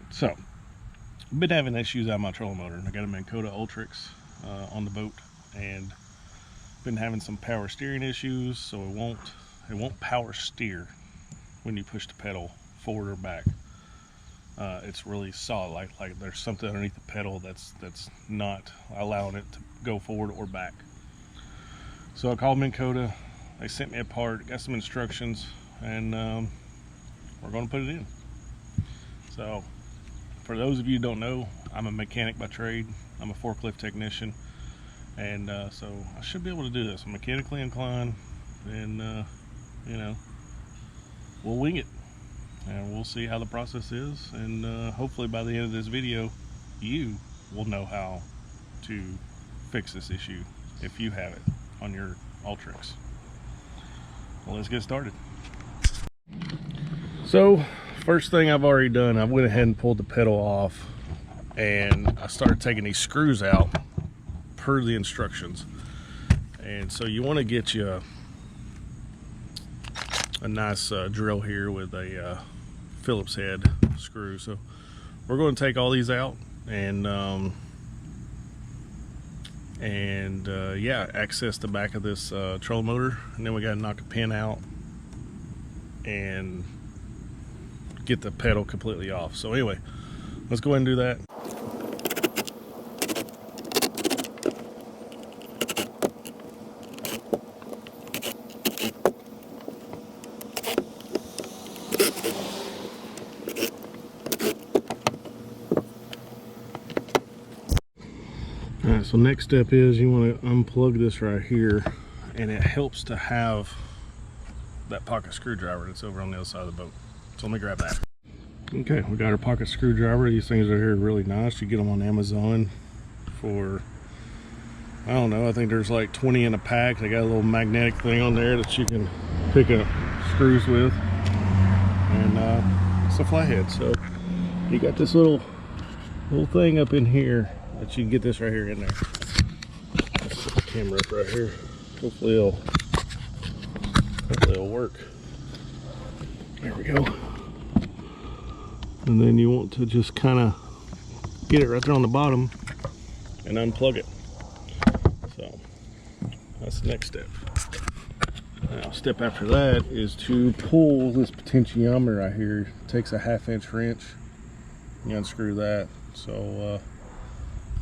So I've been having issues out of my trolling motor. I got a Minn Kota Ultrex on the boat, and been having some power steering issues, so it won't power steer when you push the pedal forward or back. It's really solid, like there's something underneath the pedal that's not allowing it to go forward or back. So I called Minn Kota. They sent me a part, got some instructions, and we're going to put it in. So for those of you who don't know, I'm a mechanic by trade. I'm a forklift technician, and so I should be able to do this. I'm mechanically inclined, and you know, we'll wing it, and we'll see how the process is, and hopefully by the end of this video you will know how to fix this issue if you have it on your Ultrex. Well, let's get started. So first thing I've already done, I went ahead and pulled the pedal off, and I started taking these screws out per the instructions. And so you want to get you a nice drill here with a Phillips head screw. So we're going to take all these out and yeah, access the back of this trolling motor, and then we got to knock a pin out and get the pedal completely off. So anyway, let's go ahead and do that. Alright, so next step is you want to unplug this right here, and it helps to have that pocket screwdriver that's over on the other side of the boat. So let me grab that. Okay, we got our pocket screwdriver. These things are here really nice. You get them on Amazon for, I don't know, I think there's like 20 in a pack. They got a little magnetic thing on there that you can pick up screws with, and it's a flathead. So you got this little thing up in here that you can get this right here in there. Let's put the camera up right here. Hopefully it'll work. There we go. And then you want to just kind of get it right there on the bottom and unplug it. So that's the next step. Now, step after that is to pull this potentiometer right here. It takes a 1/2 inch wrench. You unscrew that. So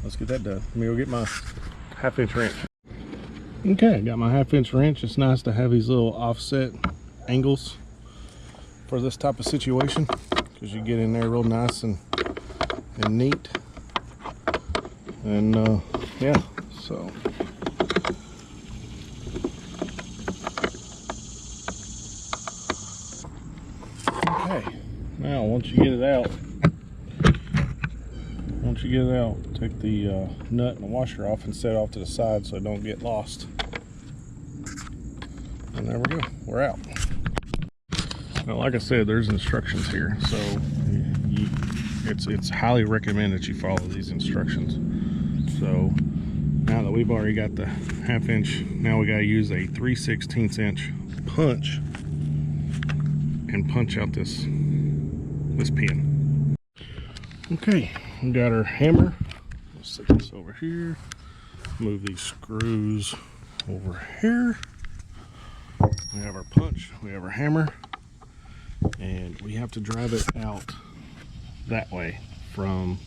let's get that done. Let me go get my 1/2 inch wrench. Okay, I got my 1/2 inch wrench. It's nice to have these little offset angles for this type of situation, because you get in there real nice and neat. And yeah, so okay, now once you get it out, take the nut and the washer off and set it off to the side so it don't get lost. And there we go, we're out. Now, like I said, there's instructions here, so it's highly recommended that you follow these instructions. So now that we've already got the 1/2 inch, now we got to use a 3/16 inch punch and punch out this pin. Okay, we got our hammer. Let's set this over here. Move these screws over here. We have our punch, we have our hammer, and we have to drive it out that way from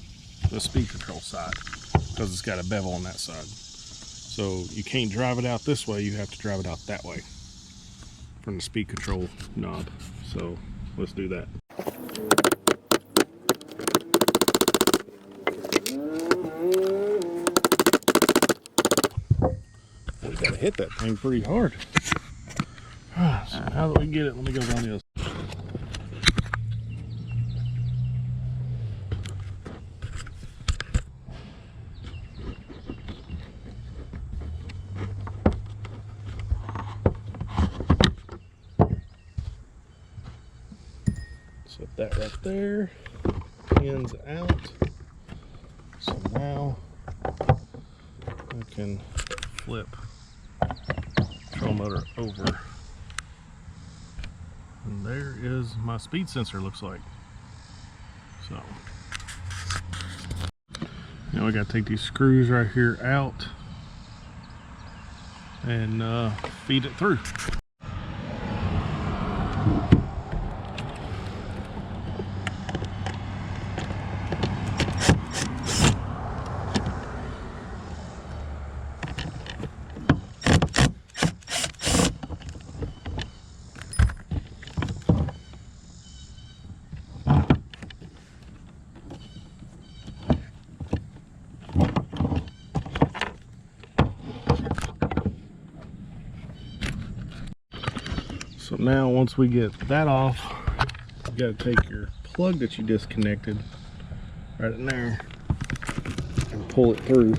the speed control side, because it's got a bevel on that side. So you can't drive it out this way, you have to drive it out that way from the speed control knob. So let's do that. We gotta hit that thing pretty hard. So now that we get it, let me go down the other side. Set that right there, pins out. So now I can flip control motor over, and there is my speed sensor, looks like. So now we got to take these screws right here out and feed it through. So now once we get that off, you got to take your plug that you disconnected right in there and pull it through.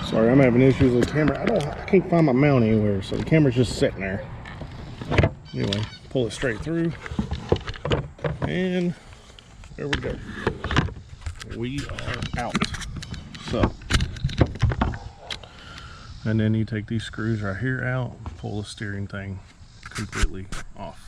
Sorry, I'm having issues with the camera. I can't find my mount anywhere, so the camera's just sitting there. Anyway, pull it straight through, and there we go. We are out. So, and then you take these screws right here out, pull the steering thing completely off.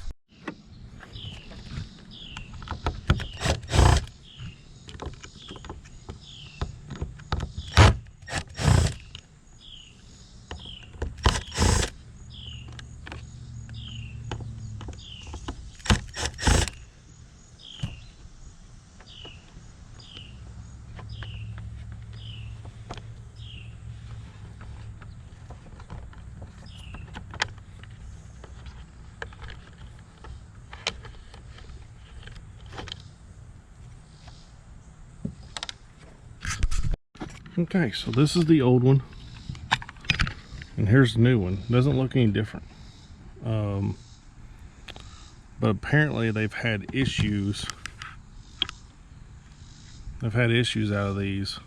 Okay, so this is the old one, and here's the new one. Doesn't look any different, but apparently they've had issues. They've had issues out of these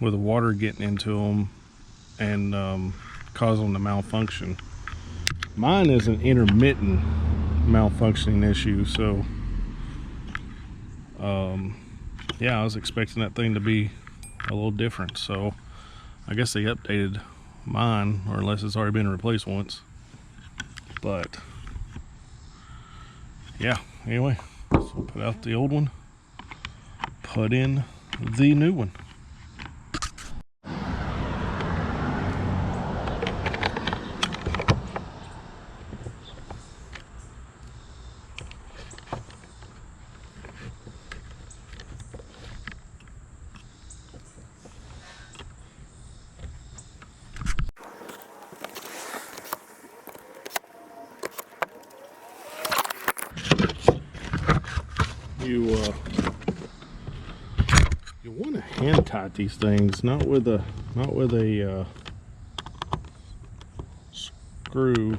with the water getting into them and causing them to malfunction. Mine is an intermittent malfunctioning issue, so yeah, I was expecting that thing to be a little different. So I guess they updated mine, or unless it's already been replaced once. But yeah, anyway, so we'll put out the old one, put in the new one. You want to hand tight these things, not with a screw,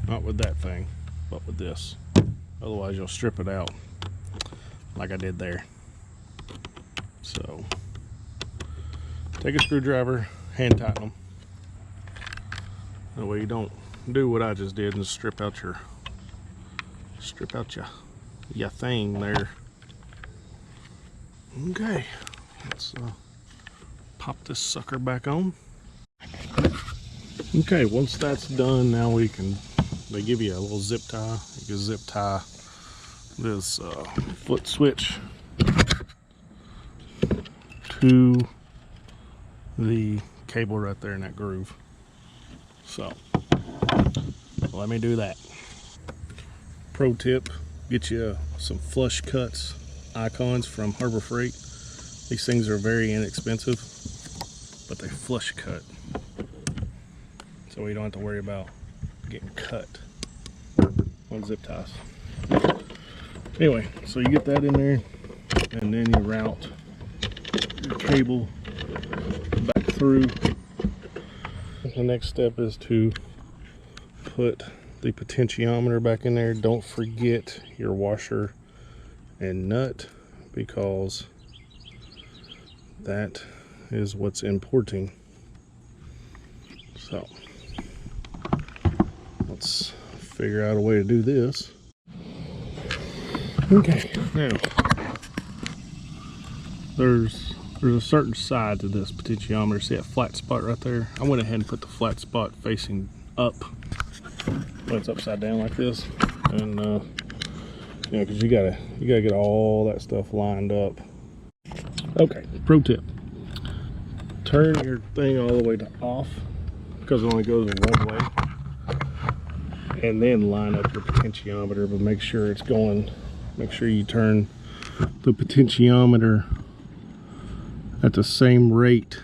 not with that thing, but with this. Otherwise you'll strip it out like I did there. So take a screwdriver, hand tighten them. That way you don't do what I just did and strip out your thing there. Okay, let's pop this sucker back on. Okay, once that's done, now they give you a little zip tie. You can zip tie this foot switch to the cable right there in that groove. So let me do that. Pro tip, get you some flush cuts icons from Harbor Freight. These things are very inexpensive, but they flush cut, so you don't have to worry about getting cut on zip ties. Anyway, so you get that in there, and then you route your cable back through. The next step is to put the potentiometer back in there. Don't forget your washer and nut, because that is what's importing. So let's figure out a way to do this. Okay, now there's a certain side to this potentiometer. See that flat spot right there? I went ahead and put the flat spot facing up when it's upside down like this, and you know, because you gotta get all that stuff lined up. Okay, pro tip: turn your thing all the way to off, because it only goes one way, and then line up your potentiometer. But make sure it's going. Make sure you turn the potentiometer at the same rate,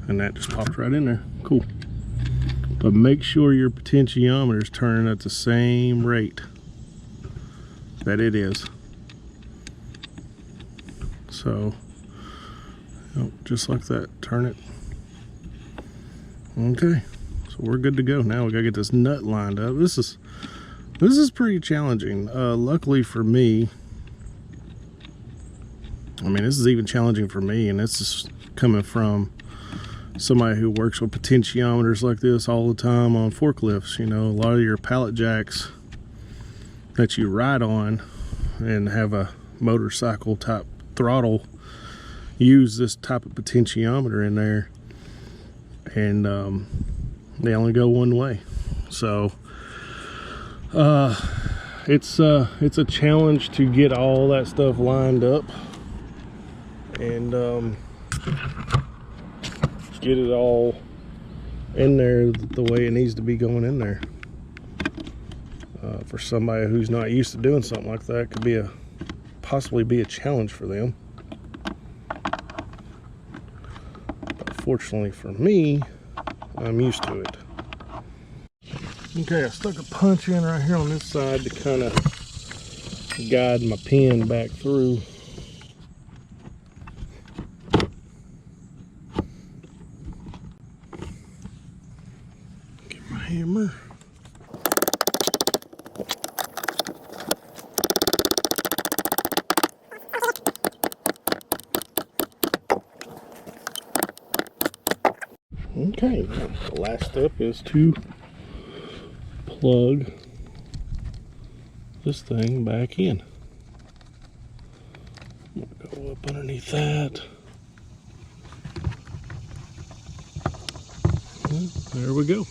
and that just popped right in there. Cool. But make sure your potentiometer is turning at the same rate that it is. So, you know, just like that, turn it. Okay, so we're good to go. Now we gotta get this nut lined up. This is pretty challenging. Luckily for me, I mean, this is even challenging for me, and this is coming from somebody who works with potentiometers like this all the time on forklifts. You know, a lot of your pallet jacks that you ride on and have a motorcycle type throttle use this type of potentiometer in there, and they only go one way. So it's a challenge to get all that stuff lined up and get it all in there the way it needs to be going in there. For somebody who's not used to doing something like that, could be possibly be a challenge for them. But fortunately for me, I'm used to it. Okay, I stuck a punch in right here on this side to kind of guide my pin back through. Get my hammer. Okay, now the last step is to plug this thing back in. I'm gonna go up underneath that. And there we go.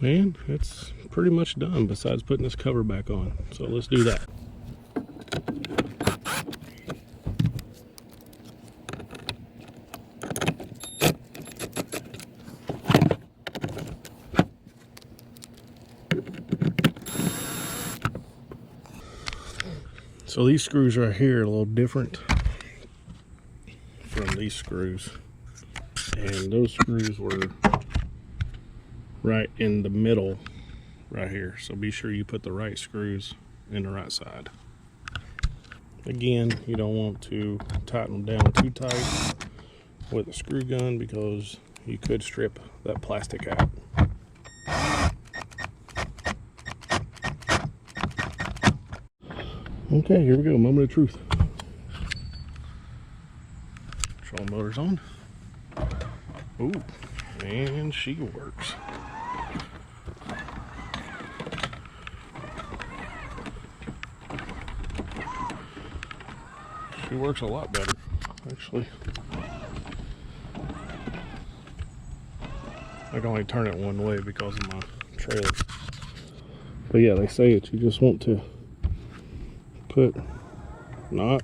And it's pretty much done, besides putting this cover back on. So let's do that. So these screws right here are a little different from these screws, and those screws were right in the middle right here. So be sure you put the right screws in the right side. Again, you don't want to tighten them down too tight with a screw gun, because you could strip that plastic out. Okay, here we go, moment of truth. Trolling motor's on. Ooh, and she works. She works a lot better, actually. I can only turn it one way because of my trailer. But yeah, they say that you just want to put not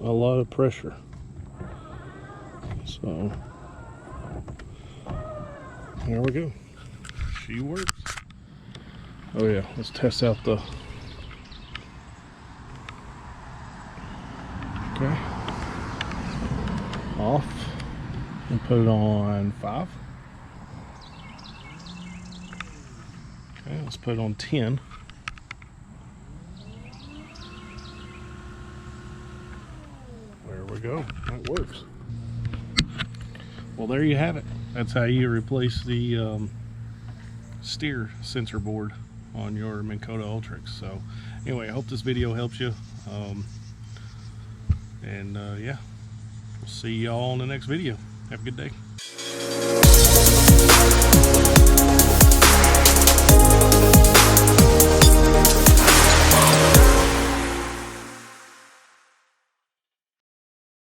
a lot of pressure. So there we go. She works. Oh yeah, let's test out the. Okay. Off and put it on 5. Okay, let's put it on 10. There we go. That works. Well, there you have it. That's how you replace the steer sensor board on your Minn Kota Ultrex. So anyway, I hope this video helps you. Yeah, we'll see y'all in the next video. Have a good day.